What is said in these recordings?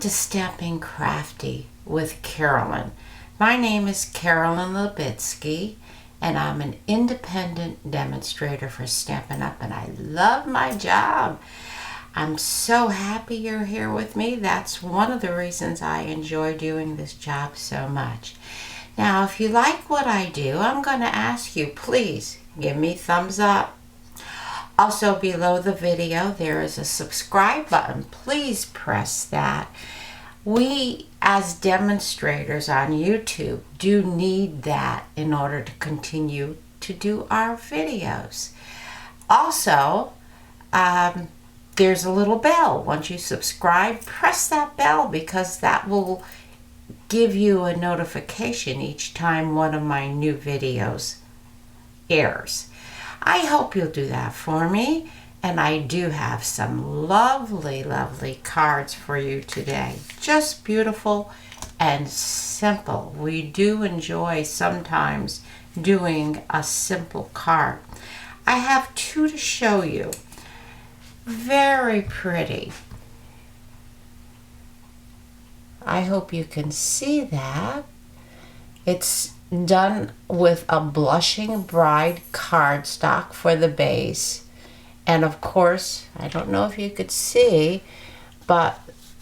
to Stamping Crafty with Carolyn. My name is Carolyn Libitsky, and I'm an independent demonstrator for Stampin' Up, and I love my job. I'm so happy you're here with me. That's one of the reasons I enjoy doing this job so much. Now, if you like what I do, I'm going to ask you, please give me thumbs up. Also, below the video, there is a subscribe button. Please press that. We, as demonstrators on YouTube, do need that in order to continue to do our videos. Also, there's a little bell. Once you subscribe, press that bell because that will give you a notification each time one of my new videos airs. I hope you'll do that for me, and I do have some lovely, lovely cards for you today. Just beautiful and simple. We do enjoy sometimes doing a simple card. I have two to show you. Very pretty. I hope you can see that. It's done with a Blushing Bride cardstock for the base. And of course, I don't know if you could see, but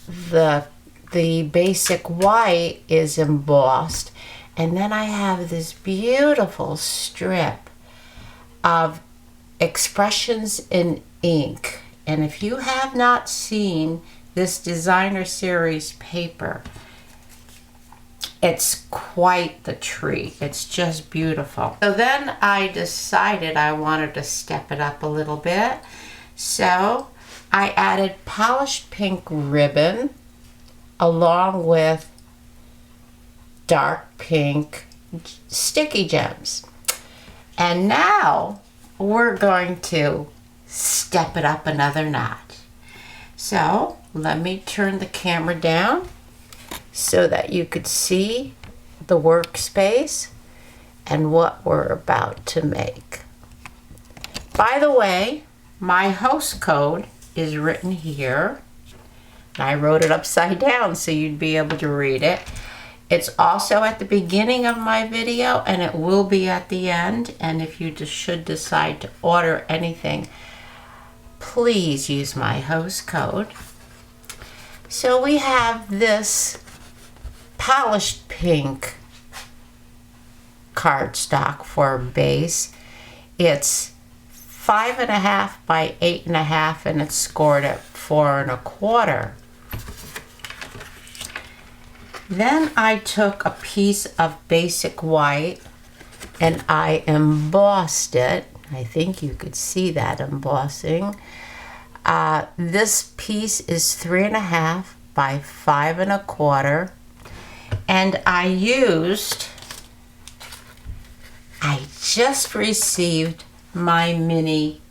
the basic white is embossed. And then I have this beautiful strip of Expressions in Ink. And if you have not seen this designer series paper, it's quite the treat. It's just beautiful. So then I decided I wanted to step it up a little bit. So I added polished pink ribbon along with dark pink sticky gems. And now we're going to step it up another notch. So let me turn the camera down so that you could see the workspace and what we're about to make. By the way, my host code is written here. I wrote it upside down so you'd be able to read it. It's also at the beginning of my video, and it will be at the end. And if you should decide to order anything, please use my host code. So we have this polished pink cardstock for base. It's 5.5 by 8.5, and it's scored at 4 1/4. Then I took a piece of basic white and I embossed it. I think you could see that embossing. This piece is 3.5 by 5 1/4. And I just received my mini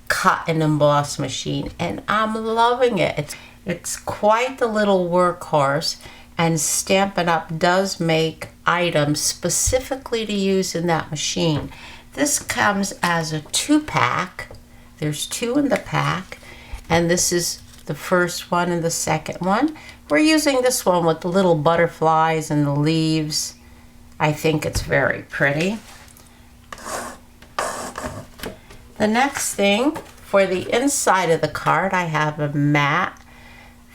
cut and emboss machine, and I'm loving it. It's quite the little workhorse, and Stampin' Up does make items specifically to use in that machine. This comes as a 2-pack. There's 2 in the pack, and this is the first one and the second one. We're using this one with the little butterflies and the leaves. I think it's very pretty. The next thing, for the inside of the card, I have a mat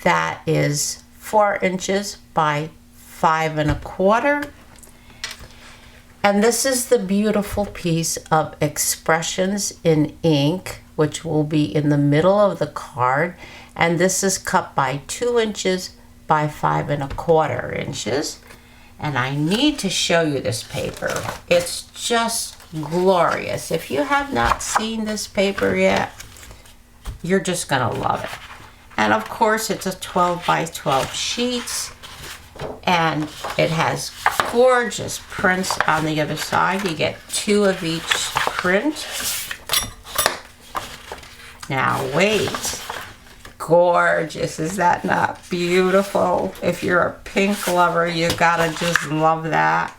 that is 4 inches by 5 1/4. And this is the beautiful piece of Expressions in Ink, which will be in the middle of the card. And this is cut by 2 inches by 5 1/4 inches. And I need to show you this paper. It's just glorious. If you have not seen this paper yet, you're just gonna love it. And of course, it's a 12 by 12 sheets, and it has gorgeous prints on the other side. You get 2 of each print. Now wait. Gorgeous. Is that not beautiful? If you're a pink lover, you gotta just love that.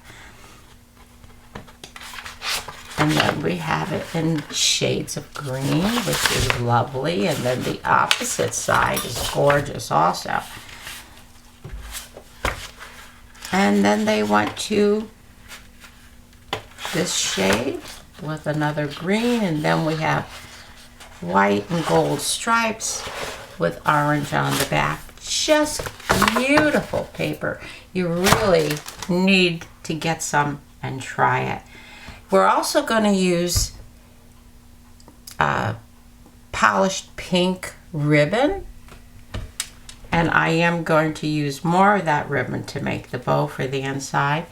And then we have it in shades of green, which is lovely. And then the opposite side is gorgeous also. And then they went to this shade with another green, and then we have white and gold stripes with orange on the back. Just beautiful paper. You really need to get some and try it. We're also going to use polished pink ribbon, and I am going to use more of that ribbon to make the bow for the inside.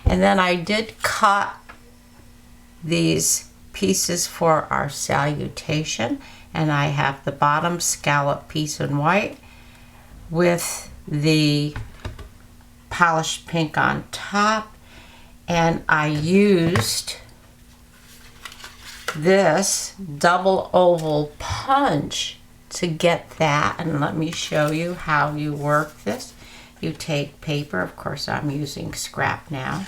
And then I did cut these pieces for our salutation, and I have the bottom scallop piece in white with the polished pink on top, and I used this double oval punch to get that. And let me show you how you work this. You take paper, of course I'm using scrap now,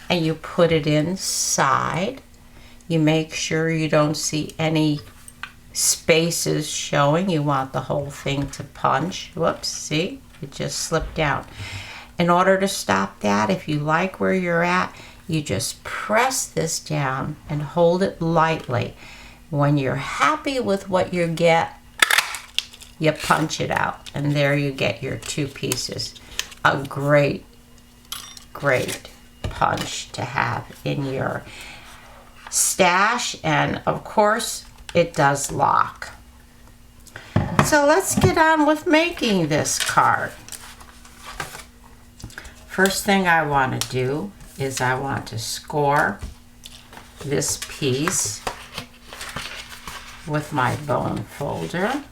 and you put it inside. You make sure you don't see any spaces showing. You want the whole thing to punch. Whoops, see? It just slipped down. In order to stop that, if you like where you're at, you just press this down and hold it lightly. When you're happy with what you get, you punch it out, and there you get your two pieces. A great, great punch to have in your stash, and of course it does lock. So let's get on with making this card. First thing I want to do is I want to score this piece with my bone folder.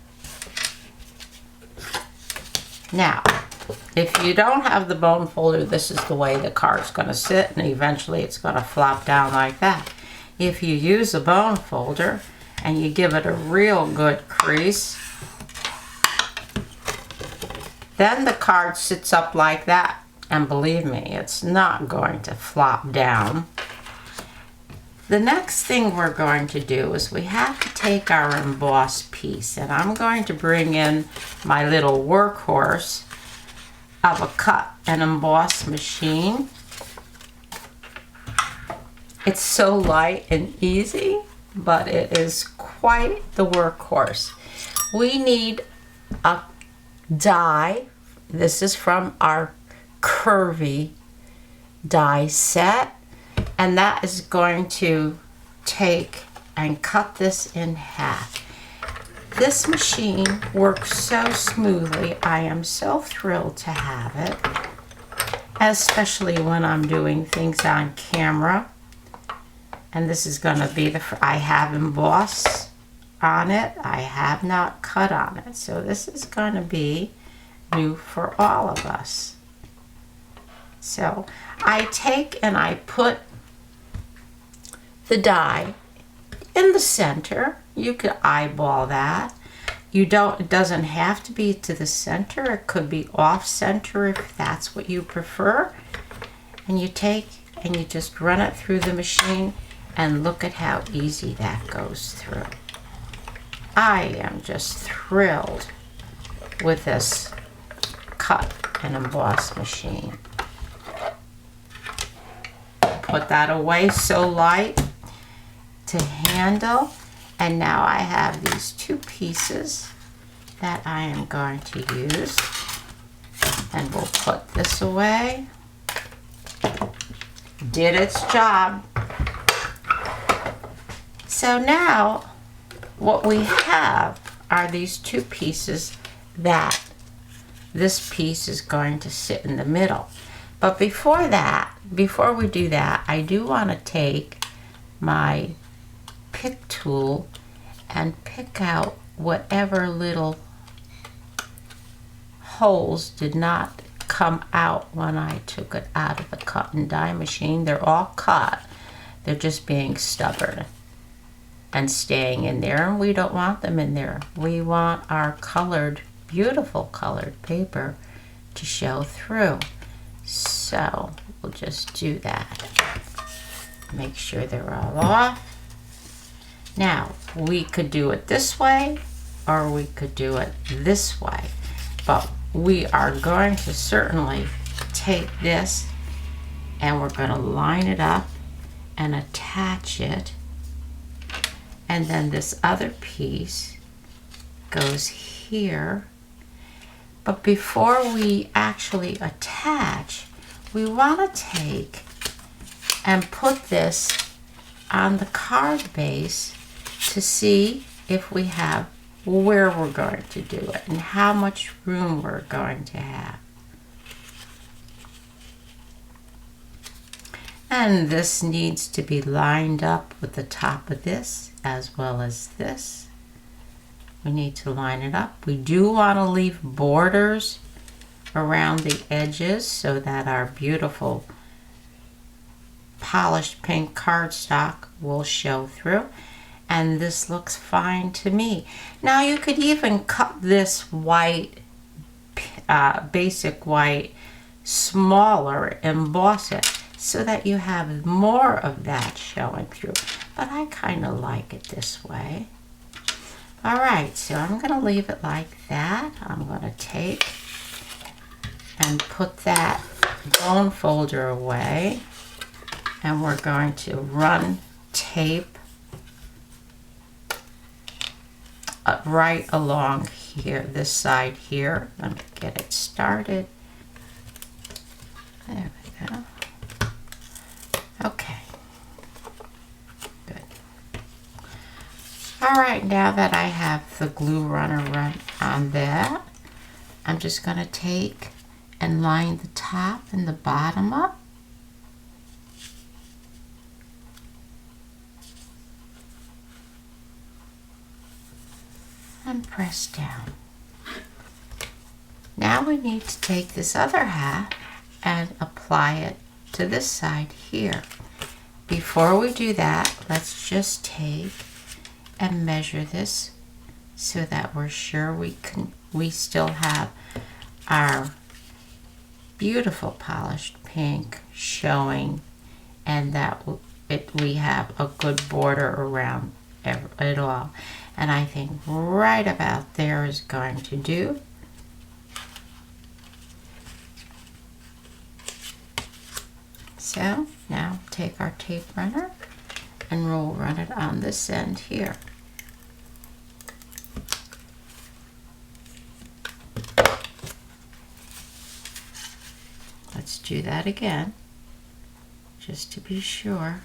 Now, if you don't have the bone folder, this is the way the card's going to sit, and eventually it's going to flop down like that. If you use a bone folder and you give it a real good crease, then the card sits up like that. And believe me, it's not going to flop down. The next thing we're going to do is we have to take our embossed piece, and I'm going to bring in my little workhorse of a cut and emboss machine. It's so light and easy, but it is quite the workhorse. We need a die. This is from our Curvy Die Set, and that is going to take and cut this in half. This machine works so smoothly. I am so thrilled to have it, especially when I'm doing things on camera. And this is going to be I have embossed on it. I have not cut on it. So this is going to be new for all of us. So I take and I put the die in the center. You could eyeball that. It doesn't have to be to the center. It could be off center if that's what you prefer. And you take and you just run it through the machine, and look at how easy that goes through. I am just thrilled with this cut and emboss machine. Put that away, so light to handle. And now I have these two pieces that I am going to use, and we'll put this away. Did its job. So now what we have are these two pieces that this piece is going to sit in the middle. But before we do that, I do want to take my pick tool and pick out whatever little holes did not come out when I took it out of the cut and die machine. They're all cut. They're just being stubborn and staying in there, and we don't want them in there. We want our colored, beautiful colored paper to show through. So we'll just do that. Make sure they're all off. Now, we could do it this way, or we could do it this way, but we are going to certainly take this and we're going to line it up and attach it, and then this other piece goes here. But before we actually attach, we want to take and put this on the card base to see if we have where we're going to do it and how much room we're going to have. And this needs to be lined up with the top of this as well as this. We need to line it up. We do want to leave borders around the edges so that our beautiful polished pink cardstock will show through. And this looks fine to me. Now you could even cut this white, basic white, smaller, emboss it so that you have more of that showing through. But I kind of like it this way. All right, so I'm going to leave it like that. I'm going to take and put that bone folder away, and we're going to run tape right along here, this side here. Let me get it started. There we go. Okay. Good. All right, now that I have the glue runner run on that, I'm just going to take and line the top and the bottom up. And press down. Now we need to take this other half and apply it to this side here. Before we do that, let's just take and measure this so that we're sure we still have our beautiful polished pink showing, and that we have a good border around it all. And I think right about there is going to do. So now take our tape runner and we'll run it on this end here. Let's do that again, just to be sure.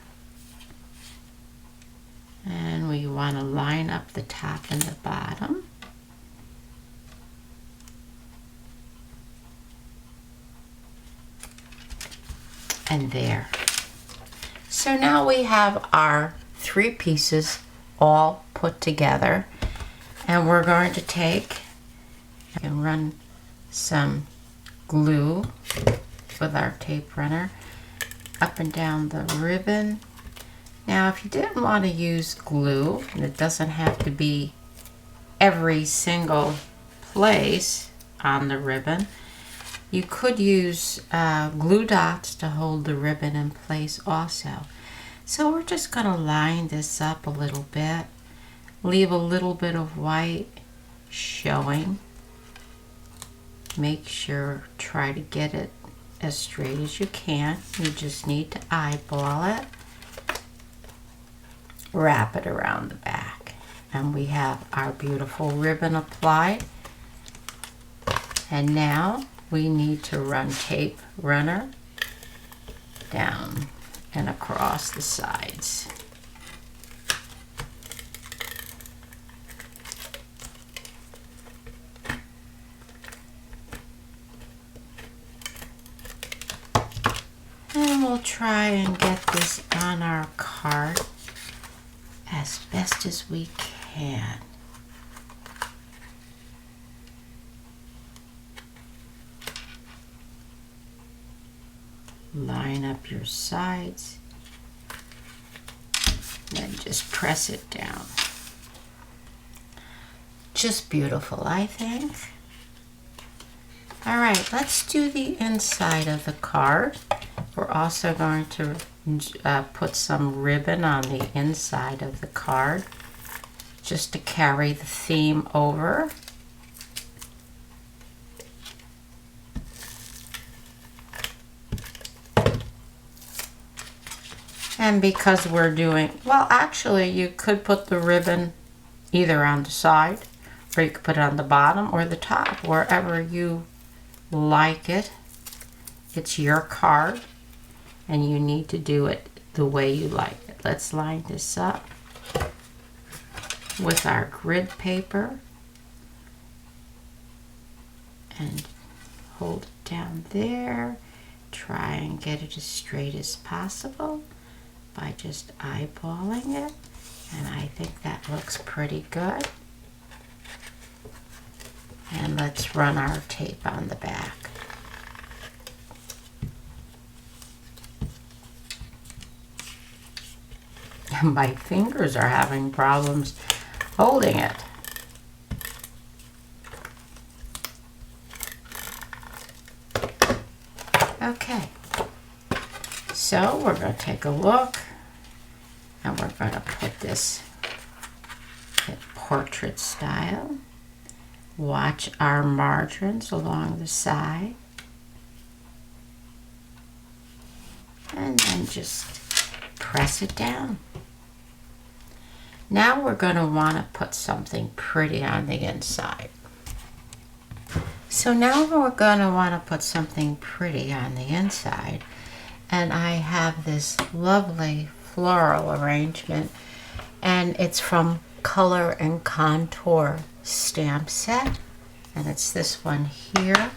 And we want to line up the top and the bottom. And there. So now we have our 3 pieces all put together, and we're going to take and run some glue with our tape runner up and down the ribbon. Now if you didn't want to use glue, and it doesn't have to be every single place on the ribbon, you could use glue dots to hold the ribbon in place also. So we're just going to line this up a little bit, leave a little bit of white showing. Make sure, try to get it as straight as you can. You just need to eyeball it. Wrap it around the back. And we have our beautiful ribbon applied. And now we need to run tape runner down and across the sides. And we'll try and get this on our card as best as we can. Line up your sides, then just press it down. Just beautiful, I think. All right, let's do the inside of the card. We're also going to put some ribbon on the inside of the card just to carry the theme over. And because we're doing, well, actually you could put the ribbon either on the side, or you could put it on the bottom or the top, wherever you like it. It's your card, and you need to do it the way you like it. Let's line this up with our grid paper and hold it down there. Try and get it as straight as possible by just eyeballing it, and I think that looks pretty good. And let's run our tape on the back. My fingers are having problems holding it. Okay, so we're going to take a look, and we're going to put this in portrait style. Watch our margins along the side, and then just press it down. Now we're going to want to put something pretty on the inside. So now we're going to want to put something pretty on the inside, and I have this lovely floral arrangement, and it's from Color and Contour stamp set, and it's this one here.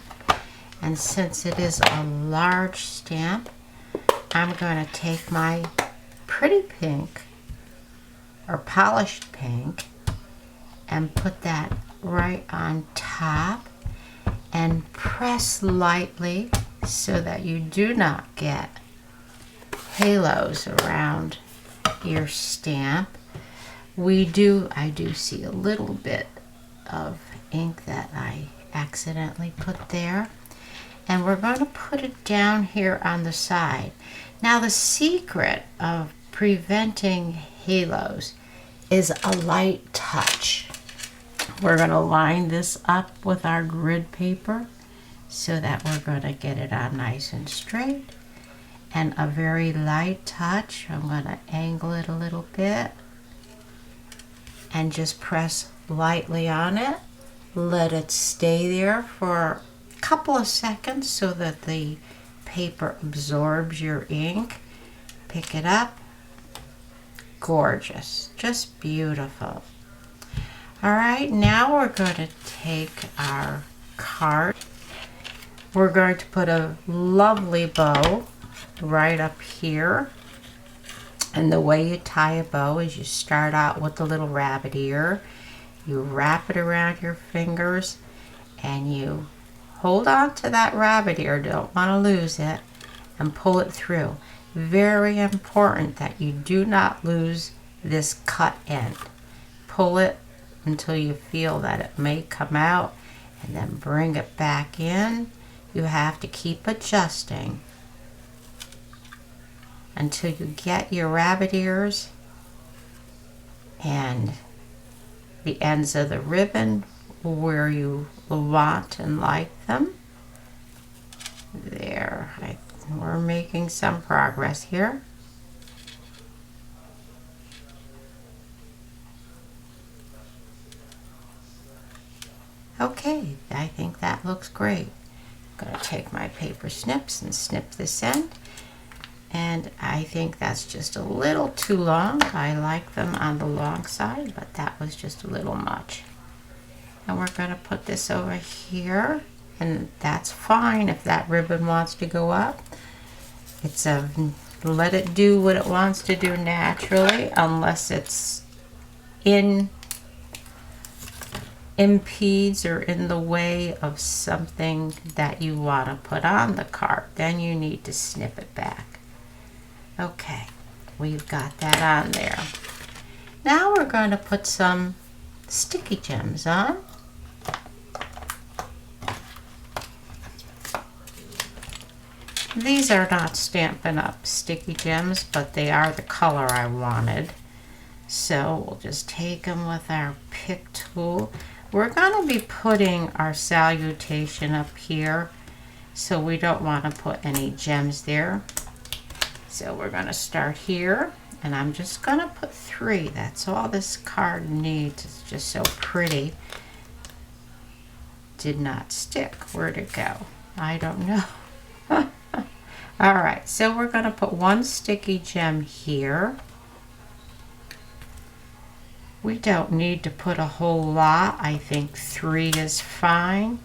And since it is a large stamp, I'm going to take my pretty pink or polished pink and put that right on top and press lightly so that you do not get halos around your stamp. I do see a little bit of ink that I accidentally put there, and we're going to put it down here on the side. Now the secret of preventing halos is a light touch. We're going to line this up with our grid paper so that we're going to get it on nice and straight, and a very light touch. I'm going to angle it a little bit and just press lightly on it. Let it stay there for a couple of seconds so that the paper absorbs your ink. Pick it up. Gorgeous, just beautiful. All right, now we're going to take our card. We're going to put a lovely bow right up here. And the way you tie a bow is you start out with the little rabbit ear. You wrap it around your fingers and you hold on to that rabbit ear, don't want to lose it, and pull it through. Very important that you do not lose this cut end. Pull it until you feel that it may come out, and then bring it back in. You have to keep adjusting until you get your rabbit ears and the ends of the ribbon where you want and like them. There, we're making some progress here. Okay, I think that looks great. I'm going to take my paper snips and snip this end. And I think that's just a little too long. I like them on the long side, but that was just a little much. And we're going to put this over here, and that's fine if that ribbon wants to go up. It's let it do what it wants to do naturally, unless it's impedes or in the way of something that you want to put on the card. Then you need to snip it back. Okay, we've got that on there. Now we're going to put some sticky gems on. These are not Stampin' Up! Sticky gems, but they are the color I wanted. So we'll just take them with our pick tool. We're going to be putting our salutation up here, so we don't want to put any gems there. So we're going to start here, and I'm just going to put 3. That's all this card needs. It's just so pretty. Did not stick. Where'd it go? I don't know. All right, so we're going to put 1 sticky gem here. We don't need to put a whole lot. I think 3 is fine.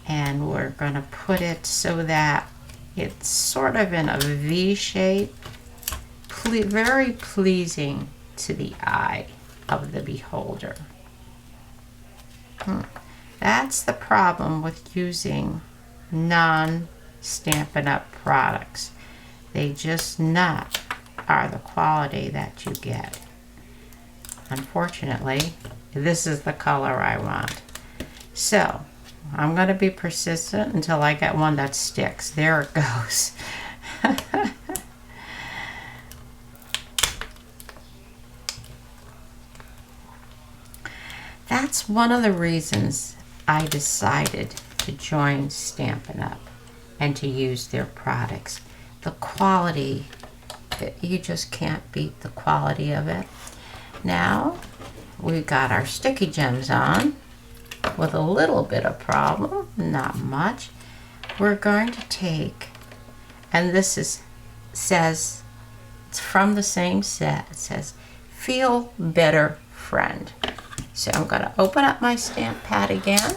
And we're going to put it so that it's sort of in a V shape. Very pleasing to the eye of the beholder. That's the problem with using non-Stampin' Up! Products. They just not are the quality that you get. Unfortunately, this is the color I want. So, I'm going to be persistent until I get one that sticks. There it goes. That's one of the reasons I decided to join Stampin' Up! And to use their products. The quality, you just can't beat the quality of it. Now, we've got our sticky gems on with a little bit of problem, not much. We're going to take, and this says, it's from the same set. It says, Feel Better Friend. So I'm going to open up my stamp pad again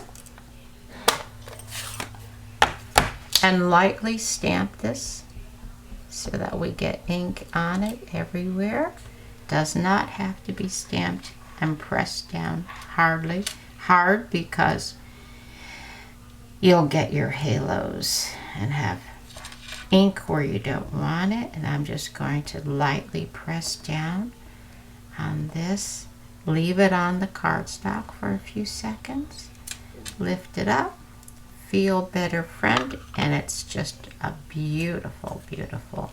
and lightly stamp this so that we get ink on it everywhere. Does not have to be stamped and pressed down hard because you'll get your halos and have ink where you don't want it. And I'm just going to lightly press down on this. Leave it on the cardstock for a few seconds. Lift it up. Feel Better Friend. And it's just a beautiful, beautiful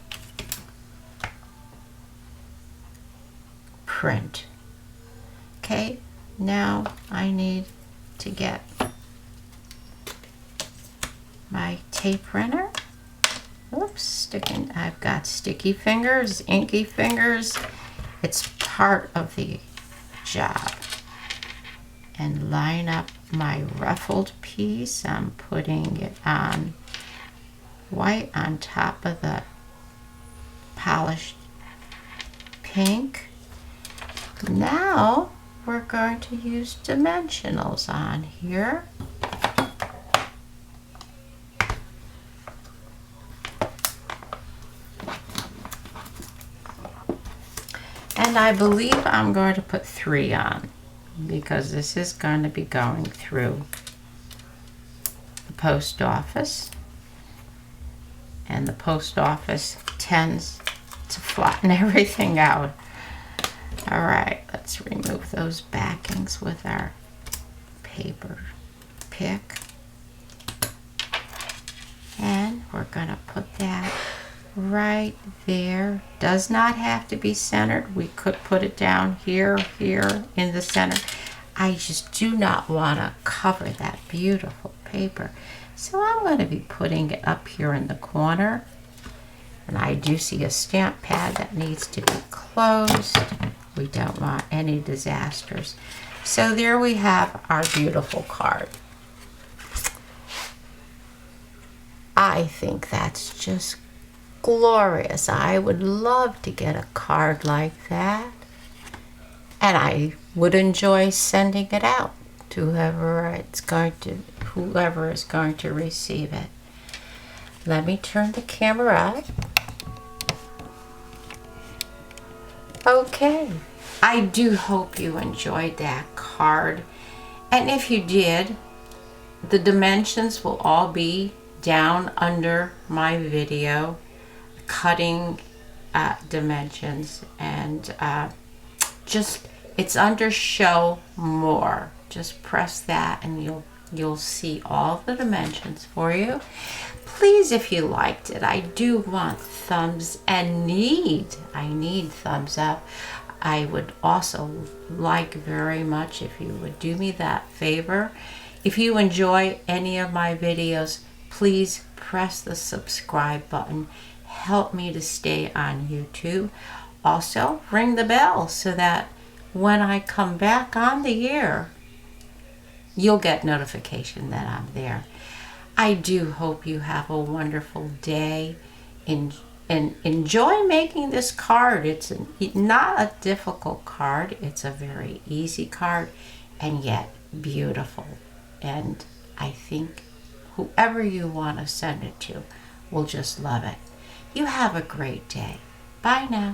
print. Okay, now I need to get my tape runner. Oops, sticking. I've got sticky fingers, inky fingers. It's part of the job. And line up my ruffled piece. I'm putting it on white on top of the polished pink. Now we're going to use dimensionals on here. And I believe I'm going to put 3 on because this is going to be going through the post office. And the post office tends to flatten everything out. All right, let's remove those backings with our paper pick. And we're going to put that right there. Does not have to be centered. We could put it down here in the center. I just do not want to cover that beautiful paper. So I'm going to be putting it up here in the corner. And I do see a stamp pad that needs to be closed. We don't want any disasters. So there we have our beautiful card. I think that's just glorious. I would love to get a card like that. And I would enjoy sending it out to whoever is going to receive it. Let me turn the camera up. Okay, I do hope you enjoyed that card. And if you did, the dimensions will all be down under my video, cutting dimensions, and just it's under Show More. Just press that and you'll see all the dimensions for you. Please, if you liked it, I do want thumbs and I need thumbs up. I would also like very much if you would do me that favor. If you enjoy any of my videos, please press the subscribe button. help me to stay on YouTube. Also, ring the bell so that when I come back on the air, you'll get notification that I'm there. I do hope you have a wonderful day and enjoy making this card. It's not a difficult card. It's a very easy card and yet beautiful. And I think whoever you want to send it to will just love it. You have a great day. Bye now.